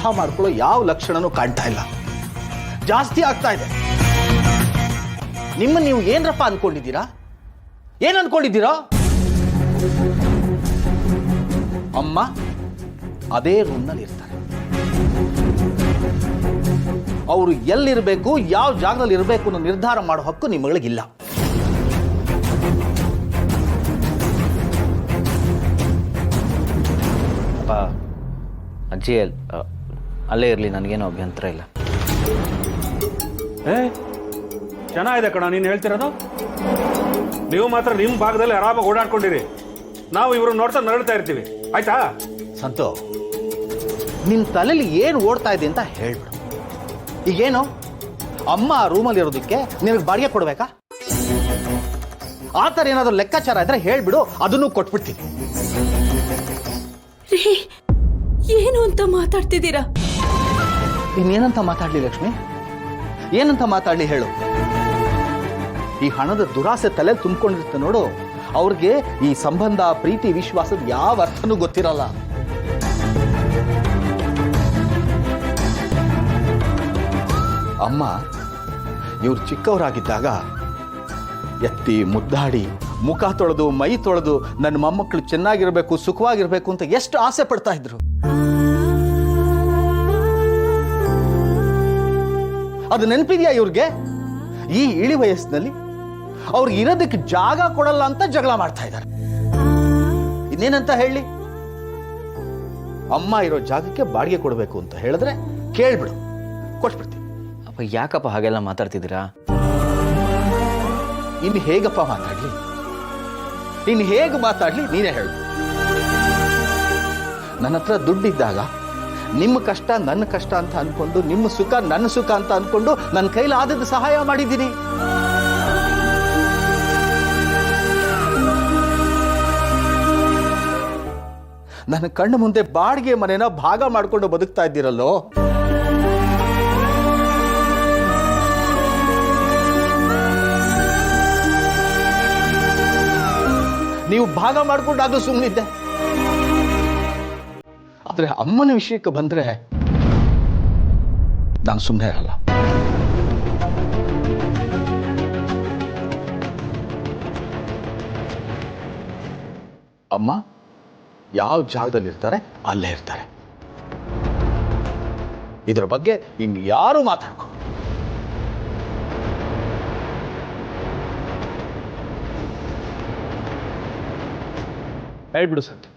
ಅರ್ಥ ಮಾಡ್ಕೊಳ್ಳೋ ಯಾವ ಲಕ್ಷಣನೂ ಕಾಣ್ತಾ ಇಲ್ಲ. ಜಾಸ್ತಿ ಆಗ್ತಾ ಇದೆ. ನಿಮ್ಮ ನೀವು ಏನ್ರಪ್ಪ ಅನ್ಕೊಂಡಿದ್ದೀರಾ? ಏನ್ ಅನ್ಕೊಂಡಿದ್ದೀರಾ? ಅಮ್ಮ ಅದೇ ರೂಮ್ನಲ್ಲಿ ಇರ್ತಾರೆ. ಅವರು ಎಲ್ಲಿರಬೇಕು, ಯಾವ ಜಾಗದಲ್ಲಿ ಇರಬೇಕು ಅನ್ನೋ ನಿರ್ಧಾರ ಮಾಡೋ ಹಕ್ಕು ನಿಮ್ಮಗಳಿಗಿಲ್ಲ. ಅಜ್ಜಿ ಅಲ್ಲೇ ಇರಲಿ, ನನಗೇನು ಅಭ್ಯಂತರ ಇಲ್ಲ. ಚೆನ್ನಾಗಿದೆ ಕಣ ನೀನು ಹೇಳ್ತಿರೋದು. ನೀವು ಮಾತ್ರ ನಿಮ್ಮ ಭಾಗದಲ್ಲಿ ಆರಾಮಾಗಿ ಓಡಾಡ್ಕೊಂಡಿರಿ. ನಾವು ಇವರು ನೋಡ್ತಾ ನರಳ್ತಾ ಇರ್ತೀವಿ, ಆಯ್ತಾ? ಸಂತು, ನಿನ್ನ ತಲೆಯಲ್ಲಿ ಏನು ಓಡ್ತಾ ಇದೆ ಅಂತ ಹೇಳ್ಬಿಡು. ಈಗೇನು ಅಮ್ಮ ಆ ರೂಮಲ್ಲಿ ಇರೋದಕ್ಕೆ ನಿನಗೆ ಬಾಡಿಗೆ ಕೊಡ್ಬೇಕಾ? ಆ ಥರ ಏನಾದರೂ ಲೆಕ್ಕಾಚಾರ ಇದ್ರೆ ಹೇಳ್ಬಿಡು, ಅದನ್ನು ಕೊಟ್ಬಿಡ್ತೀನಿ. ಏನು ಅಂತ ಮಾತಾಡ್ತಿದ್ದೀರಾ? ಇನ್ನೇನಂತ ಮಾತಾಡ್ಲಿ ಲಕ್ಷ್ಮಿ? ಏನಂತ ಮಾತಾಡ್ಲಿ ಹೇಳು? ಈ ಹಣದ ದುರಾಸೆ ತಲೆ ತುಂಬಿಕೊಂಡಿರುತ್ತೆ ನೋಡು, ಅವ್ರಿಗೆ ಈ ಸಂಬಂಧ, ಪ್ರೀತಿ, ವಿಶ್ವಾಸದ ಯಾವ ಅರ್ಥನೂ ಗೊತ್ತಿರಲ್ಲ. ಅಮ್ಮ ಇವ್ರು ಚಿಕ್ಕವರಾಗಿದ್ದಾಗ ಎತ್ತಿ ಮುದ್ದಾಡಿ ಮುಖ ತೊಳೆದು ಮೈ ತೊಳೆದು ನನ್ನ ಮೊಮ್ಮಕ್ಕಳು ಚೆನ್ನಾಗಿರ್ಬೇಕು, ಸುಖವಾಗಿರ್ಬೇಕು ಅಂತ ಎಷ್ಟು ಆಸೆ ಪಡ್ತಾ ಇದ್ರು. ಅದು ನೆನಪಿದೆಯಾ ಇವ್ರಿಗೆ? ಈ ಇಳಿ ವಯಸ್ಸಿನಲ್ಲಿ ಅವ್ರಿಗೆ ಇರೋದಕ್ಕೆ ಜಾಗ ಕೊಡಲ್ಲ ಅಂತ ಜಗಳ ಮಾಡ್ತಾ ಇದ್ದಾರೆ. ಇನ್ನೇನಂತ ಹೇಳಿ? ಅಮ್ಮ ಇರೋ ಜಾಗಕ್ಕೆ ಬಾಡಿಗೆ ಕೊಡಬೇಕು ಅಂತ ಹೇಳಿದ್ರೆ ಕೇಳ್ಬಿಡು, ಕೊಟ್ಬಿಡ್ತೀನಿ. ಅಪ್ಪ ಯಾಕಪ್ಪ ಹಾಗೆಲ್ಲ ಮಾತಾಡ್ತಿದ್ದೀರಾ? ಇನ್ನು ಹೇಗಪ್ಪ ಮಾತಾಡ್ಲಿ? ಇನ್ನು ಹೇಗೆ ಮಾತಾಡ್ಲಿ ನೀನೇ ಹೇಳು. ನನ್ನ ಹತ್ರ ದುಡ್ಡಿದ್ದಾಗ ನಿಮ್ಮ ಕಷ್ಟ ನನ್ನ ಕಷ್ಟ ಅಂತ ಅನ್ಕೊಂಡು, ನಿಮ್ಮ ಸುಖ ನನ್ನ ಸುಖ ಅಂತ ಅನ್ಕೊಂಡು ನನ್ನ ಕೈಲಾದದ್ದು ಸಹಾಯ ಮಾಡಿದ್ದೀನಿ. ನನ್ನ ಕಣ್ಣು ಮುಂದೆ ಬಾಡಿಗೆ ಮನೆನ ಭಾಗ ಮಾಡ್ಕೊಂಡು ಬದುಕ್ತಾ ಇದ್ದೀರಲ್ಲೋ. ನೀವು ಭಾಗ ಮಾಡ್ಕೊಂಡಾದ್ರೂ ಸುಮ್ಮನಿದ್ದೆ. ಆದ್ರೆ ಅಮ್ಮನ ವಿಷಯಕ್ಕೆ ಬಂದ್ರೆ ನಾನು ಸುಮ್ಮನೆ ಇರಲ್ಲ. ಅಮ್ಮ ಯಾವ ಜಾಗದಲ್ಲಿ ಇರ್ತಾರೆ ಅಲ್ಲೇ ಇರ್ತಾರೆ. ಇದರ ಬಗ್ಗೆ ಇನ್ನು ಯಾರು ಮಾತಾಡ್ಕೊ. ಹೇಳ್ಬಿಡು ಸರ್.